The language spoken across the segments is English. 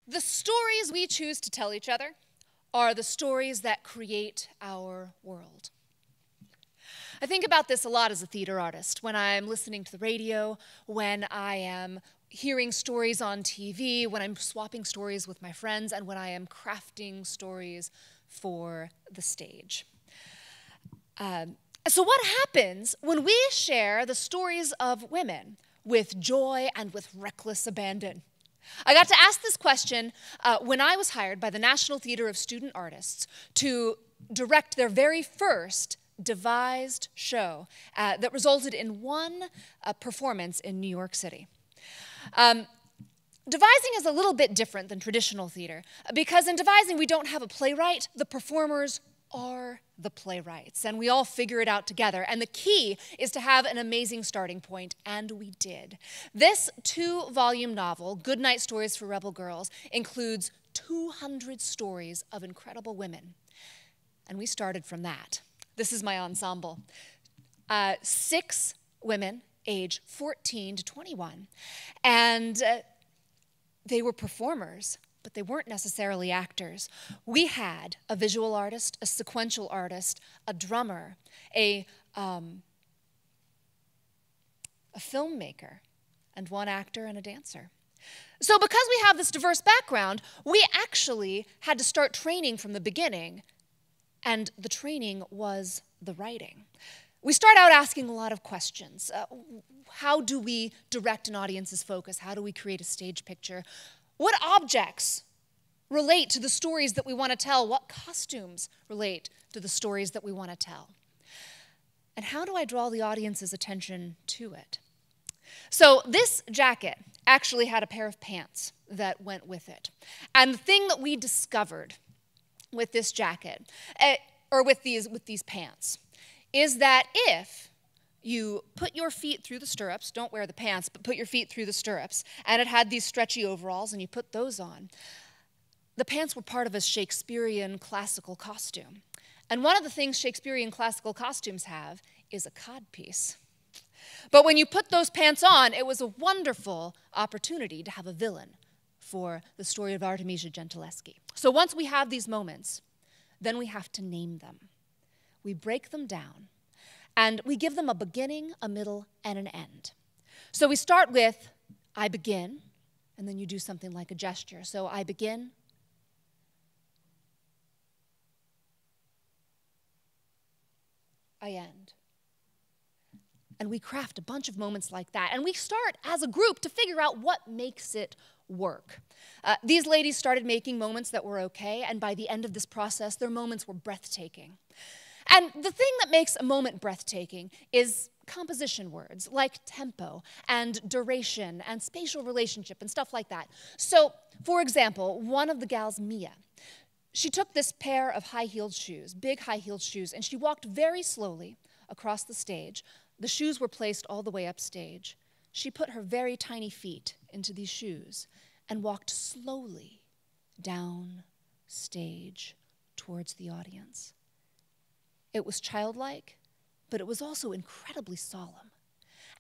The stories we choose to tell each other are the stories that create our world. I think about this a lot as a theater artist, when I'm listening to the radio, when I am hearing stories on TV, when I'm swapping stories with my friends, and when I am crafting stories for the stage. So what happens when we share the stories of women with joy and with reckless abandon? I got to ask this question when I was hired by the National Theater of Student Artists to direct their very first devised show that resulted in one performance in New York City. Devising is a little bit different than traditional theater because in devising we don't have a playwright, the performers are the playwrights, and we all figure it out together. And the key is to have an amazing starting point, and we did. This 2-volume novel, Goodnight Stories for Rebel Girls, includes 200 stories of incredible women. And we started from that. This is my ensemble. 6 women, age 14 to 21. And they were performers, but they weren't necessarily actors. We had a visual artist, a sequential artist, a drummer, a filmmaker, and one actor and a dancer. So because we have this diverse background, we actually had to start training from the beginning, and the training was the writing. We start out asking a lot of questions. How do we direct an audience's focus? How do we create a stage picture? What objects relate to the stories that we want to tell? What costumes relate to the stories that we want to tell? And how do I draw the audience's attention to it? So this jacket actually had a pair of pants that went with it. And the thing that we discovered with this jacket, or with these pants, is that if you put your feet through the stirrups, don't wear the pants, but put your feet through the stirrups, and it had these stretchy overalls, and you put those on, the pants were part of a Shakespearean classical costume. And one of the things Shakespearean classical costumes have is a codpiece. But when you put those pants on, it was a wonderful opportunity to have a villain for the story of Artemisia Gentileschi. So once we have these moments, then we have to name them. We break them down, and we give them a beginning, a middle, and an end. So we start with, I begin, and then you do something like a gesture. So I begin. I end. And we craft a bunch of moments like that. And we start as a group to figure out what makes it work. These ladies started making moments that were okay, and by the end of this process, their moments were breathtaking. And the thing that makes a moment breathtaking is composition words like tempo and duration and spatial relationship and stuff like that. So, for example, one of the gals, Mia, she took this pair of high-heeled shoes, big high-heeled shoes, and she walked very slowly across the stage. The shoes were placed all the way upstage. She put her very tiny feet into these shoes and walked slowly down stage towards the audience. It was childlike, but it was also incredibly solemn.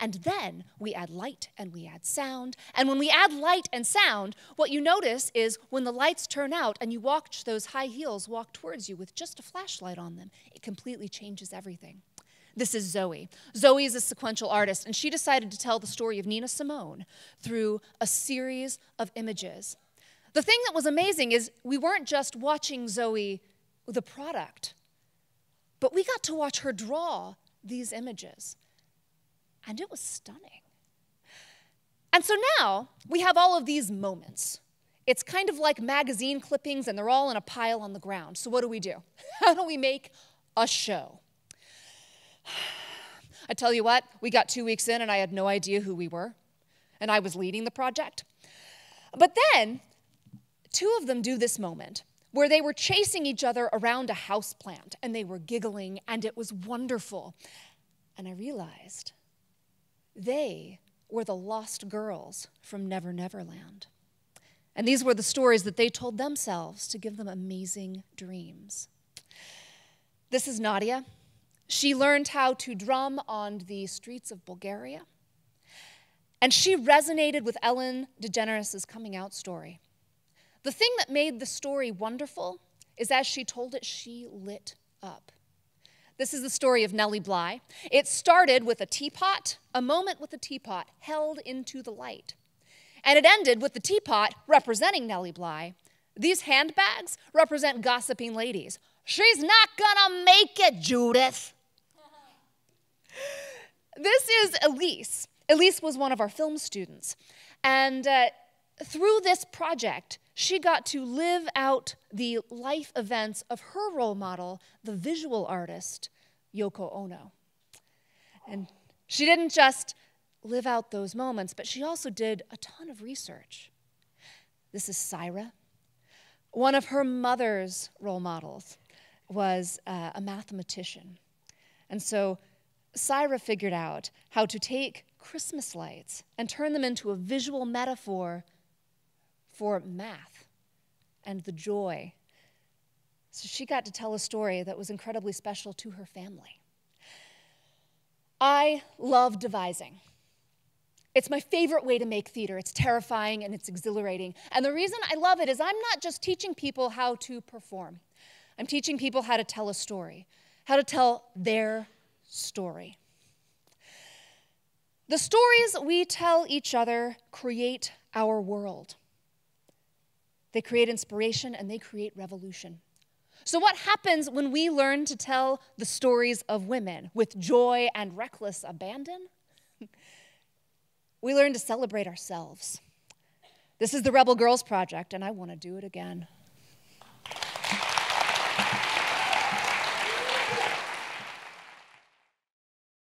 And then we add light and we add sound. And when we add light and sound, what you notice is when the lights turn out and you watch those high heels walk towards you with just a flashlight on them, it completely changes everything. This is Zoe. Zoe is a sequential artist, and she decided to tell the story of Nina Simone through a series of images. The thing that was amazing is we weren't just watching Zoe, the product, but we got to watch her draw these images. And it was stunning. And so now we have all of these moments. It's kind of like magazine clippings, and they're all in a pile on the ground. So what do? How do we make a show? I tell you what, we got 2 weeks in, and I had no idea who we were. And I was leading the project. But then 2 of them do this moment where they were chasing each other around a houseplant, and they were giggling, and it was wonderful. And I realized they were the lost girls from Never Never Land. And these were the stories that they told themselves to give them amazing dreams. This is Nadia. She learned how to drum on the streets of Bulgaria. And she resonated with Ellen DeGeneres' coming out story. The thing that made the story wonderful is as she told it, she lit up. This is the story of Nellie Bly. It started with a teapot, a moment with a teapot held into the light. And it ended with the teapot representing Nellie Bly. These handbags represent gossiping ladies. She's not gonna make it, Judith. This is Elise. Elise was one of our film students. And through this project, she got to live out the life events of her role model, the visual artist, Yoko Ono. And she didn't just live out those moments, but she also did a ton of research. This is Syra. One of her mother's role models was a mathematician. And so Syra figured out how to take Christmas lights and turn them into a visual metaphor for math and the joy. So she got to tell a story that was incredibly special to her family. I love devising. It's my favorite way to make theater. It's terrifying and it's exhilarating. And the reason I love it is I'm not just teaching people how to perform. I'm teaching people how to tell a story, how to tell their story. The stories we tell each other create our world. They create inspiration and they create revolution. So what happens when we learn to tell the stories of women with joy and reckless abandon? We learn to celebrate ourselves. This is the Rebel Girls Project, and I want to do it again.